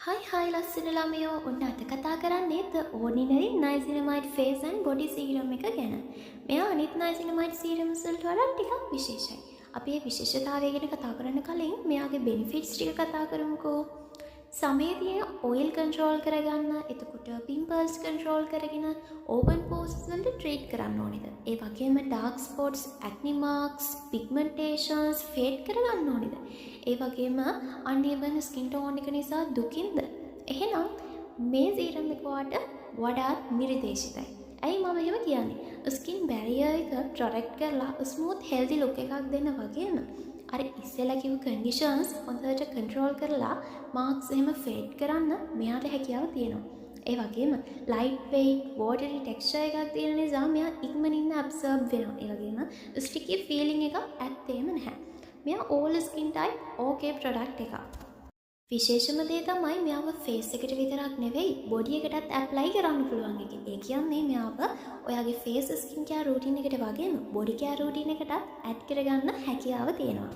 Hi ලස්සන ළමයෝ ඔන්න අද කතා කරන්නේ the ordinary niacinamide face and body serum එක ගැන. මෙයා අනිත් niacinamide serums වලට වඩා ටිකක් විශේෂයි. අපි මේ විශේෂතාවය ගැන කතා කරන්න කලින් මෙයාගේ benefits ටික කතා කරමුකෝ. සමේ තියෙන oil control කරගන්න, එතකොට pimples control කරගෙන open pores වලට treat කරන්න ඕනේද? ඒ වගේම dark spots, acne marks, pigmentations fade කරගන්න ඕනේද? ඒ වගේම uneven skin tone එක නිසා දුකින්ද? එහෙනම් මේ serum එක වාට වඩාත් නිර්දේශිතයි. ඇයි මම එහෙම කියන්නේ? skin barrier එක protect කරලා smooth healthy look එකක් දෙන්න වගේම අර ඉස්සෙල්ලා කිව්ව conditions හොඳට control කරලා marks එහෙම fade කරන්න මෙයාට හැකියාව තියෙනවා. ඒ වගේම light weight watery texture එකක් තියෙන නිසා මෙයා ඉක්මනින්ම absorb වෙනවා. ඒ වගේම sticky feeling එකක් ඇත්තේම නැහැ. මෙයා all skin type okay product එකක්. විශේෂම දේ තමයි මෙයාව face එකට විතරක් නෙවෙයි body එකටත් apply කරන්න පුළුවන් එක. ඒ කියන්නේ මෙයාව ඔයාගේ face skin care routine එකට වගේම body care routine එකටත් add කරගන්න හැකියාව තියෙනවා.